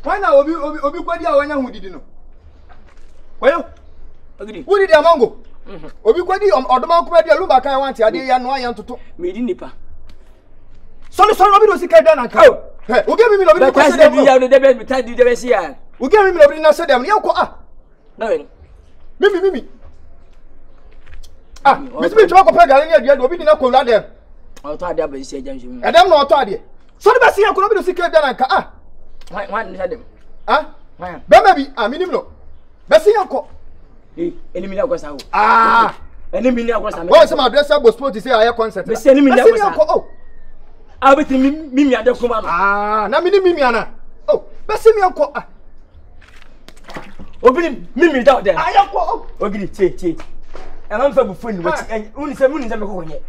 Why now obi kwadi a wanya hudidi no? Wayo. Agidi. Wudi dia mango. Obi kwadi odoma kuma dia lumba kan wanti ade ya no ayan toto. Medi nipa. Sorry obi do sika dan anka. He, oge mi no obi ko se dem. Ya no debe ta di debe si ya. Oge mi no obi na se dem. Ye ko Na wen. Mimi. Mimi twa ko pa gare ni adua obi di na ko la dem. O to ade abasi se janju. Edem no to ade. Sorry be si ya ko obi do sika dan anka. Wan ni sadem. Be bi minim no. Be si ya ko. Enemy na kwasa wo. Enemy na kwasa me. Wo se ma address go sport say aye concert. Be se enemy na kwasa. Oh. Abeti mimi ade kuma no. Na mimi ana. Oh, be se mi anko. Obi mimi da there. Aye ko. Ogidi che. E ma mfa bu phone wati. Uni se me ko honye.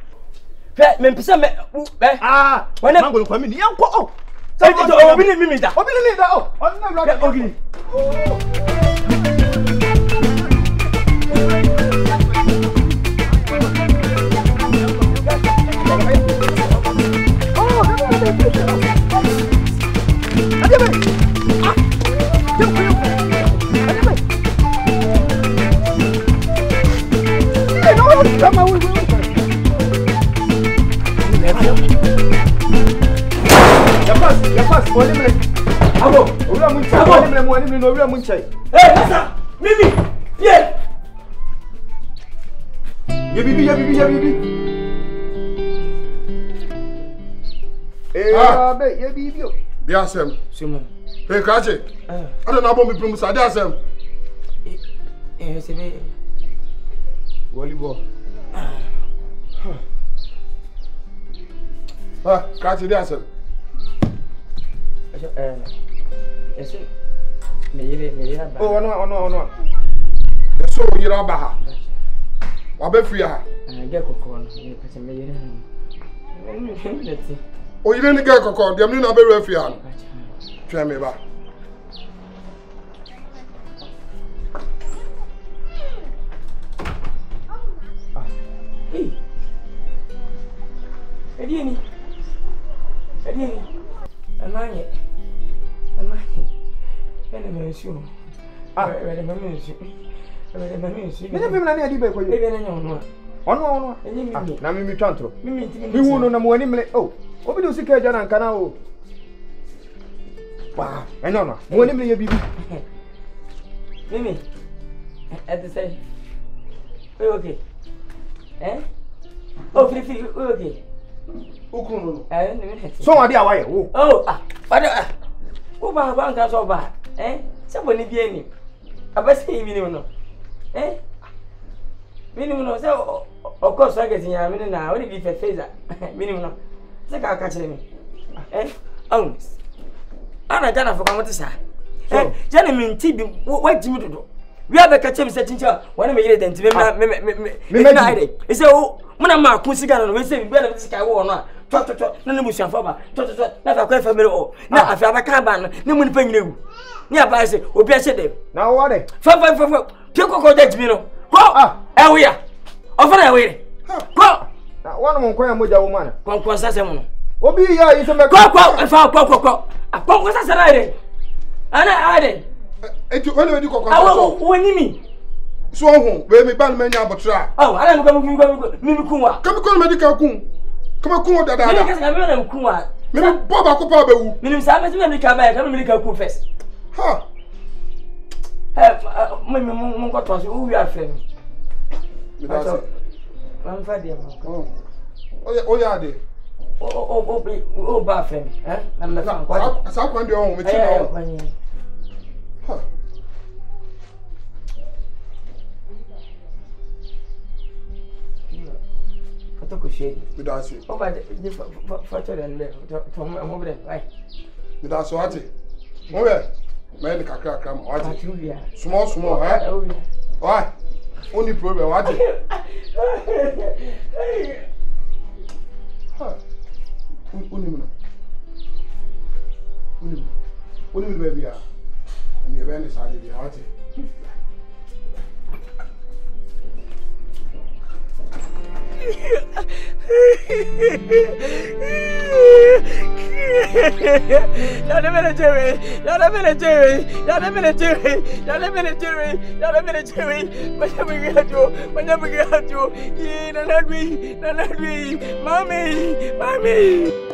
Fe me mpisa me wana mango kwa mimi yanko. Oh. Obi ni mimi da. Obi ni da. Oh. Ogidi. Listen, Mimi, yeah. Ya bibi. Abe, ya bibi. Dia asem. Simon. Hey, Kache. I don't know about me promise. Dia asem. Sebe. Volleyball. Kache dia asem. Ese. Me ba. Oh, ono. So yira ba ha. Wa be free ha. Get kokon. Me pese me yire. O yire ni get kokon, dem ni na be free ha. Try me ba. Hey. Edieni. Amanye. Ene me nsu. Wele me nsu. Mene pem na ne adi be ko yo. Ebe na nya ono. Ono. Enye mimi. Na mimi twantro. Mimi ntimi. Mi hu no na mo ani mle. Oh. Obi do sika eja na nka na o. Wow. Eno no. Mo ani mle ye bibi. Mimi. Ate say. We okay. Oh, free. We okay. Ukru no. Ni me. So ade awaye wo. Oh, wada. Wo ba nka so ba. Se boni bi ani. Abase yi ni no. Minimum no se of course I get ya me na we be feza. Minimum no. Se ka kire me. Ana jana for kwamoti sa. Jana me nti bi wa jimi dodo. We have a catch him setting cha. When me yire denti me na ide. E se o muna ma kun siga no we se bi na sika wo no a. To na mu sian fa ba. To na fa kwa family o. Na afi abaka ba no. Na mu ni pa nyinewu. Ni aba se obi a shede. Na wo de. Fa. Pie kokko da jimi no. Ko we ya. Ofana we. Ko. Na wonu mo nkwan moja wo mana. Kwankwan sase mo no. Obi ya yi se me ko. Kwankwan sase na ide. Ana ade. Eti wele di kokko. Woni mi. So hu, we me ban menya abotra. Ana mo ko mi kunwa. Kami ko medical kun. Kama kun dada. Mi ka se me kunwa. Me boba ko pa be wu. Minim sa me me ka ba ka me ka kun first. Ha. Mo ko to so wi afem. Me da se. Man fa dia mo. O ya de. O ba afem, na me fa ko. Sa kwan de o me ti no. Ha. Fatoko shedi. Me da se. O ba de fato den le. To mo bre. Ai. Me da so ati. Mo we. Me ni kakra mo ati. Small, Oi. Only problem ati. Ha. Uni baby ya. Ni bende sa di ati. Yana military. Yana military. Yana military. Yana military. Yana military. Manya bigatu. Nanadwi. Mommy.